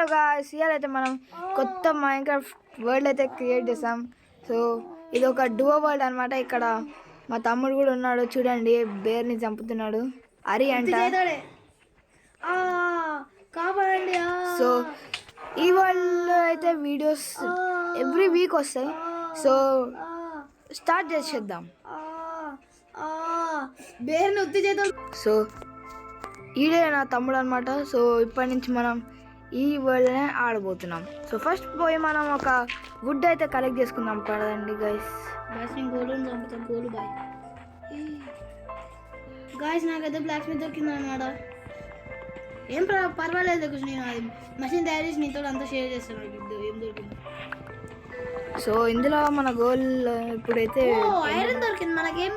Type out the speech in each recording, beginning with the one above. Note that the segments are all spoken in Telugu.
హలో గాయ్స్, ఇవాళైతే మనం కొత్త మైన్క్రాఫ్ట్ వరల్డ్ అయితే క్రియేట్ చేసాం. సో ఇది ఒక డువో వరల్డ్ అనమాట. ఇక్కడ మా తమ్ముడు కూడా ఉన్నాడు, చూడండి బేర్ని చంపుతున్నాడు. అరి అంట. సో ఈ వరల్డ్ అయితే వీడియోస్ ఎవ్రీ వీక్ వస్తాయి. సో స్టార్ట్ చేసేద్దాం. బేర్ని ఉత్తి చేద్దాం. సో ఈడే నా తమ్ముడు అనమాట. సో ఇప్పటి నుంచి మనం ఈ వరల్డ్నే ఆడబోతున్నాం. సో ఫస్ట్ పోయి మనం ఒక వుడ్ అయితే కలెక్ట్ చేసుకుందాం పదండి గైస్. నేను గోల్డ్ చంపుతాను. గోల్డ్ బాయ్ గాయస్, నాకైతే బ్లాక్ స్మిత్ దొరికింది అనమాట. ఏం పర్వాలేదు, నేను అది మషిన్ తయారు చేసి నీతో అంతా షేర్ చేస్తాను. నాకు ఏం దొరికింది. సో ఇందులో మన గోల్ ఇప్పుడైతే ఐరన్ దొరికింది. మనకేం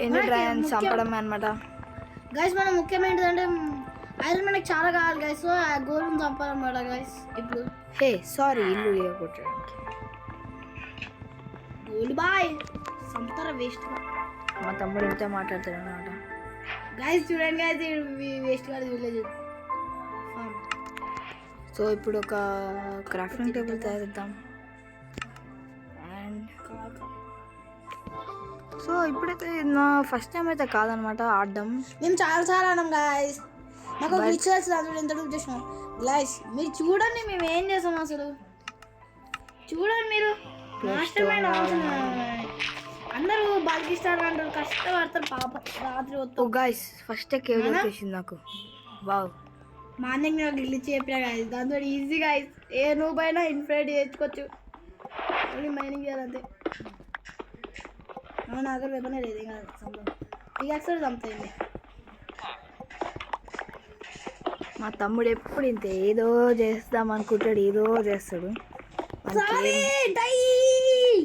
ఎండ్ చంపడం అనమాట. గైస్ మనం ముఖ్యమైనది అంటే ఐరన్ మనకి చాలా కావాలి గైస్. సో ఆ గోల్డ్ని చంపాలన్నమాట గైస్. ఇప్పుడు సారీ ఇల్లు కొట్టడానికి గోల్డ్ బాయ్ చంపుతారా వేస్ట్. మా తమ్ముడు ఇంత మాట్లాడతాడు అనమాట. గైస్ చూడండి గైస్, వేస్ట్ కాదు విలేజ్. సో ఇప్పుడు ఒక క్రాఫ్టింగ్ టేబుల్ తయారు చేద్దాం. అండ్ సో ఇప్పుడైతే నా ఫస్ట్ టైం అయితే కాదనమాట ఆడడం. మేము చాలా ఆడాం గాయస్. మాకు రిచువల్స్ దాంట్లో ఎంత డూప్ చేసినాం గాయస్. మీరు చూడండి మేము ఏం చేసాం అసలు. చూడండి మీరు మాస్టర్ మైండ్ అందరూ బాల్కి ఇస్తారు అంటారు, కష్టపడతారు పాప. రాత్రి వస్తాం గాయస్. ఫస్ట్ కేవ్ వచ్చేసింది నాకు. వావ్, మార్నింగ్ నాకు ఇల్లు చెప్పినా గాయస్. దాంతో ఈజీ గాయస్. ఏ నువ్వు పైన ఇన్ఫ్రైడ్ చేసుకోవచ్చు. మైనింగ్ చేయాలంతే. నా దగ్గర వెపనే లేదు. ఇంకా పికాక్స్ చంపుతాయి. మా తమ్ముడు ఎప్పుడు ఇంత ఏదో చేస్తాం అనుకుంటాడు, ఏదో చేస్తాడు.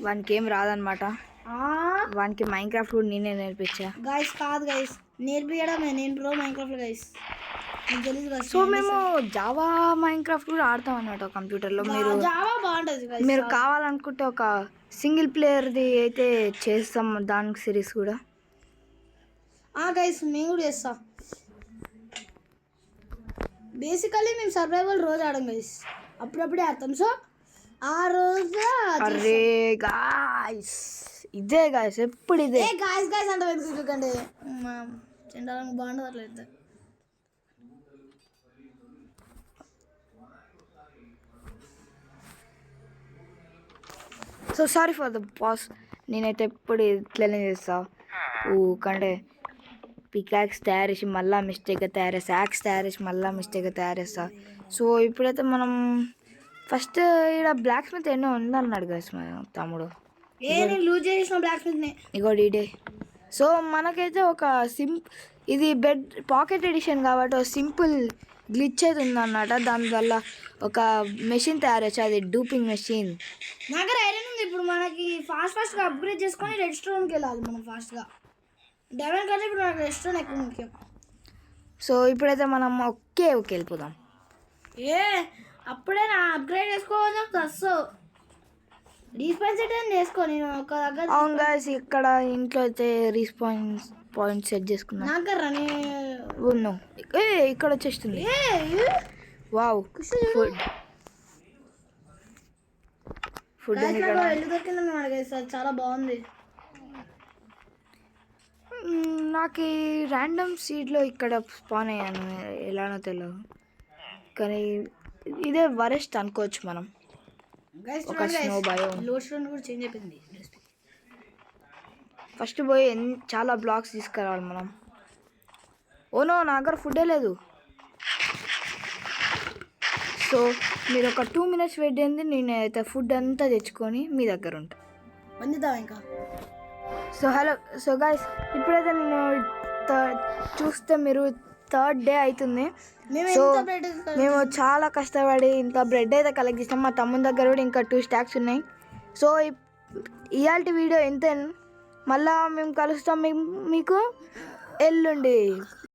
వానికి ఏం రాదనమాట. వానికి మైన్క్రాఫ్ట్ కూడా నేనే నేర్పించా గైస్. కాదు గైస్, నేర్పించడమే. నేను ప్రో మైన్క్రాఫ్ట్ గైస్. సో మేము జావా మైన్క్రాఫ్ట్ కూడా ఆడతాం అనమాట కంప్యూటర్లో. మీరు జావా బాగుంటుంది. మీరు కావాలనుకుంటే ఒక సింగిల్ ప్లేయర్ది అయితే చేస్తాం, దానికి సిరీస్ కూడా. గైస్ మేము కూడా చేస్తాం. బేసికలీ మేము సర్వైవల్ రోజు ఆడాం గైస్. అప్పుడప్పుడే ఆడతాం. సో ఆ రోజు అరే గాయస్, ఇదే గాయస్, ఎప్పుడు ఇదే గాయస్. గాయస్ అంటే ఎందుకంటే చెండాలని బాగుంటుంది అట్లయితే. So sorry for the boss. నేనైతే ఎప్పుడు ఇట్లనే చేస్తా. కంటే పికాక్స్ తయారు చేసి మళ్ళీ మిస్టేక్గా తయారు చేస్తా. యాక్స్ తయారు చేసి మళ్ళీ మిస్టేక్గా తయారు చేస్తా. సో ఇప్పుడైతే మనం ఫస్ట్ ఇక్కడ బ్లాక్ స్మిత్ ఎన్నో ఉందన్నాడు గైస్ మా తమ్ముడు. లూజ్ చేసిన బ్లాక్ స్మిత్ని ఇగో డీడే. సో మనకైతే ఒక ఇది బెడ్ పాకెట్ ఎడిషన్ కాబట్టి ఒక సింపుల్ గ్లిచ్ అయితే ఉందన్నమాట. దానివల్ల ఒక మెషిన్ తయారు చేయొచ్చు, అది డూపింగ్ మెషిన్. నా దగ్గర ఐరన్ ఉంది. ఇప్పుడు మనకి ఫాస్ట్గా అప్గ్రేడ్ చేసుకొని రెడ్ స్టోన్కి వెళ్ళాలి మనం ఫాస్ట్గా. డైమండ్ కంటే ఇప్పుడు మనకి రెడ్ స్టోన్ ఎక్కువ ముఖ్యం. సో ఇప్పుడైతే మనం ఒకే వెళ్ళిపోదాం. అప్పుడే నా అప్గ్రేడ్ చేసుకోవాలి. ప్లస్ రీస్పాన్స్ చేసుకో. నేను ఒక దగ్గర అవును గాయస్, ఇక్కడ ఇంట్లో అయితే రీస్పాన్స్ పాయింట్ సెట్ చేసుకున్నాను. నా దగ్గర ఇక్కడ వచ్చేస్తుంది. వావ్, ఫుడ్ వెళ్ళి దొరికిందని అడిగేసి చాలా బాగుంది. నాకు ఈ ర్యాండమ్ సీడ్లో ఇక్కడ స్పాన్ అయ్యాను, ఎలానో తెలియదు. కానీ ఇదే వరెస్ట్ అనుకోవచ్చు మనం. ఒక స్నో బయో కూడా చేంజ్ అయిపోయింది. ఫస్ట్ పోయి చాలా బ్లాక్స్ తీసుకురావాలి మనం. ఓనో నా దగ్గర ఫుడ్డే లేదు. సో మీరు ఒక 2 minutes వెయిట్ చేయండి, నేను అయితే ఫుడ్ అంతా తెచ్చుకొని మీ దగ్గర ఉంటా. ఇంకా సో హలో. సో గాయస్, ఇప్పుడైతే నేను చూస్తే మీరు 3rd day అవుతుంది. సో మేము చాలా కష్టపడి ఇంత బ్రెడ్ అయితే కలెక్ట్ చేస్తాం. మా తమ్ముని దగ్గర కూడా ఇంకా 2 stacks ఉన్నాయి. సో ఇవాళ వీడియో ఇంతే. మళ్ళా మేము కలుస్తాం మీకు ఎల్లుండి.